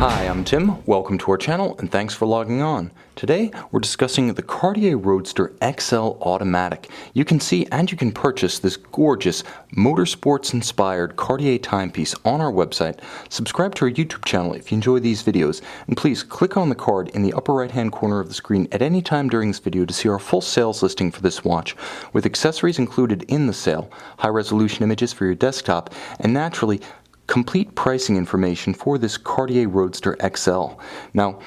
Hi, I'm Tim. Welcome to our channel and thanks for logging on. Today we're discussing the Cartier Roadster XL Automatic. You can see and you can purchase this gorgeous motorsports-inspired Cartier timepiece on our website. Subscribe to our YouTube channel if you enjoy these videos, and please click on the card in the upper right-hand corner of the screen at any time during this video to see our full sales listing for this watch, with accessories included in the sale, high-resolution images for your desktop, and naturally, complete pricing information for this Cartier Roadster XL. Now,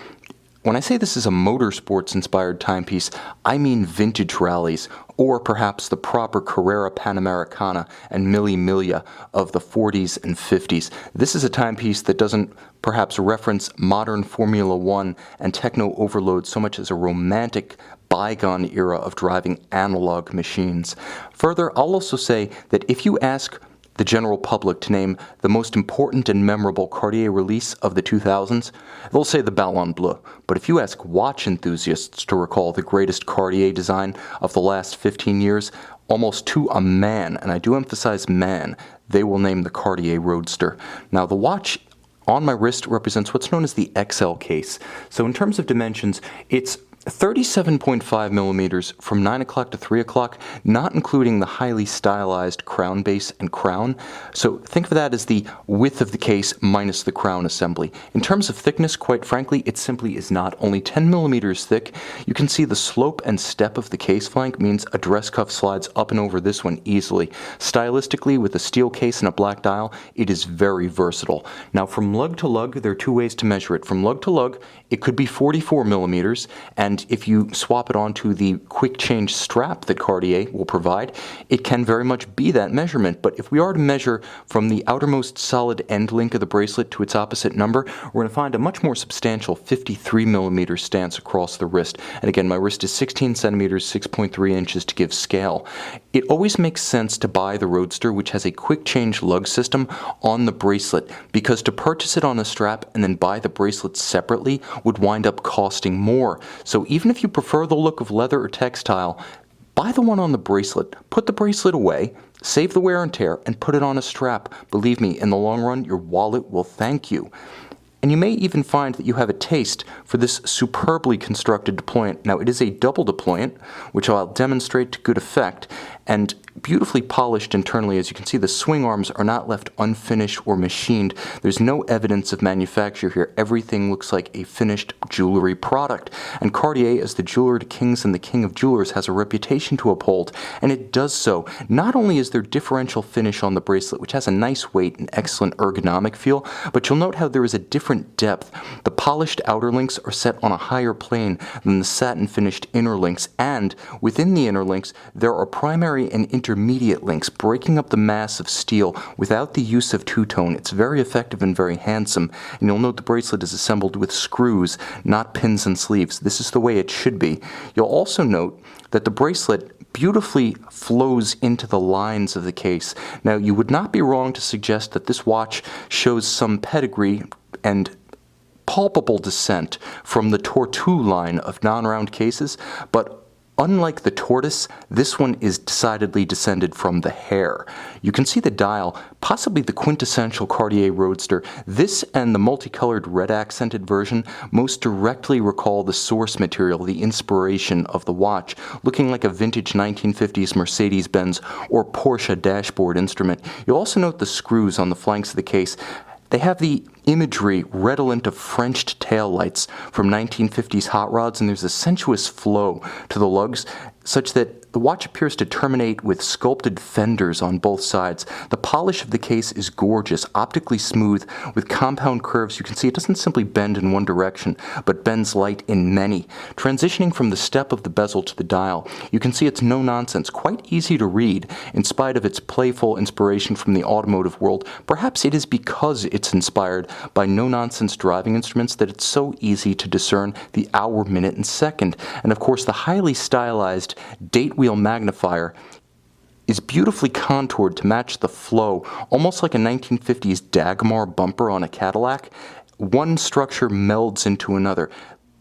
when I say this is a motorsports-inspired timepiece, I mean vintage rallies, or perhaps the proper Carrera Panamericana and Mille Miglia of the 40s and 50s. This is a timepiece that doesn't perhaps reference modern Formula One and techno overload so much as a romantic bygone era of driving analog machines. Further, I'll also say that if you ask the general public to name the most important and memorable Cartier release of the 2000s, they'll say the Ballon Bleu. But if you ask watch enthusiasts to recall the greatest Cartier design of the last 15 years, almost to a man, and I do emphasize man, they will name the Cartier Roadster. Now, the watch on my wrist represents what's known as the XL case. So in terms of dimensions, it's 37.5 millimeters from 9 o'clock to 3 o'clock, not including the highly stylized crown base and crown. So think of that as the width of the case minus the crown assembly. In terms of thickness, quite frankly, it simply is not. Only 10 millimeters thick. You can see the slope and step of the case flank means a dress cuff slides up and over this one easily. Stylistically, with a steel case and a black dial, it is very versatile. Now, from lug to lug, there are two ways to measure it. From lug to lug, it could be 44 millimeters, and if you swap it onto the quick change strap that Cartier will provide, it can very much be that measurement. But if we are to measure from the outermost solid end link of the bracelet to its opposite number, we're going to find a much more substantial 53 millimeter stance across the wrist. And again, my wrist is 16 centimeters, 6.3 inches to give scale. It always makes sense to buy the Roadster, which has a quick change lug system, on the bracelet, because to purchase it on a strap and then buy the bracelet separately would wind up costing more. So even if you prefer the look of leather or textile, buy the one on the bracelet, put the bracelet away, save the wear and tear, and put it on a strap. Believe me, in the long run, your wallet will thank you. And you may even find that you have a taste for this superbly constructed deployant. Now, it is a double deployant, which I'll demonstrate to good effect, and beautifully polished internally. As you can see, the swing arms are not left unfinished or machined. There's no evidence of manufacture here. Everything looks like a finished jewelry product. And Cartier, as the jeweler to kings and the king of jewelers, has a reputation to uphold, and it does so. Not only is there differential finish on the bracelet, which has a nice weight and excellent ergonomic feel, but you'll note how there is a different depth. The polished outer links are set on a higher plane than the satin finished inner links, and within the inner links, there are primary and intermediate links, breaking up the mass of steel without the use of two-tone. It's very effective and very handsome, and you'll note the bracelet is assembled with screws, not pins and sleeves. This is the way it should be. You'll also note that the bracelet beautifully flows into the lines of the case. Now, you would not be wrong to suggest that this watch shows some pedigree and palpable descent from the Tortue line of non-round cases, but unlike the tortoise, this one is decidedly descended from the hare. You can see the dial, possibly the quintessential Cartier Roadster. This and the multicolored red accented version most directly recall the source material, the inspiration of the watch, looking like a vintage 1950s Mercedes-Benz or Porsche dashboard instrument. You'll also note the screws on the flanks of the case. They have the imagery redolent of Frenched taillights from 1950s hot rods, and there's a sensuous flow to the lugs, such that the watch appears to terminate with sculpted fenders on both sides. The polish of the case is gorgeous, optically smooth, with compound curves. You can see it doesn't simply bend in one direction, but bends light in many. Transitioning from the step of the bezel to the dial, you can see it's no nonsense, quite easy to read, in spite of its playful inspiration from the automotive world. Perhaps it is because it's inspired by no-nonsense driving instruments that it's so easy to discern the hour, minute, and second. And of course, the highly stylized date wheel magnifier is beautifully contoured to match the flow, almost like a 1950s Dagmar bumper on a Cadillac. One structure melds into another.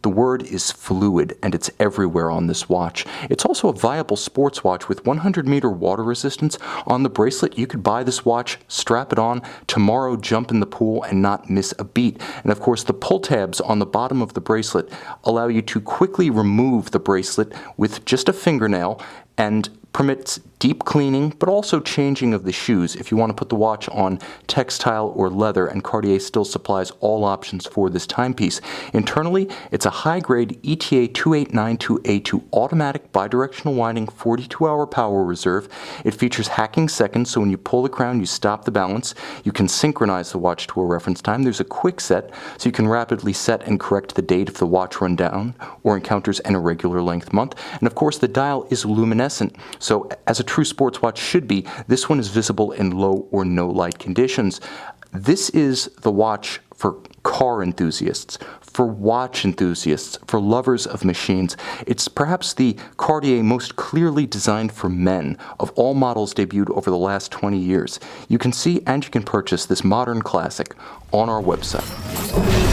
The word is fluid, and it's everywhere on this watch. It's also a viable sports watch with 100-meter water resistance. On the bracelet, you could buy this watch, strap it on, tomorrow jump in the pool and not miss a beat. And of course, the pull tabs on the bottom of the bracelet allow you to quickly remove the bracelet with just a fingernail and permits deep cleaning, but also changing of the shoes if you want to put the watch on textile or leather, and Cartier still supplies all options for this timepiece. Internally, it's a high-grade ETA 2892A2 automatic bidirectional winding 42-hour power reserve. It features hacking seconds, so when you pull the crown, you stop the balance. You can synchronize the watch to a reference time. There's a quick set, so you can rapidly set and correct the date if the watch runs down or encounters an irregular length month. And of course, the dial is luminescent, so as a true sports watch should be, this one is visible in low or no light conditions. This is the watch for car enthusiasts, for watch enthusiasts, for lovers of machines. It's perhaps the Cartier most clearly designed for men of all models debuted over the last 20 years. You can see and you can purchase this modern classic on our website.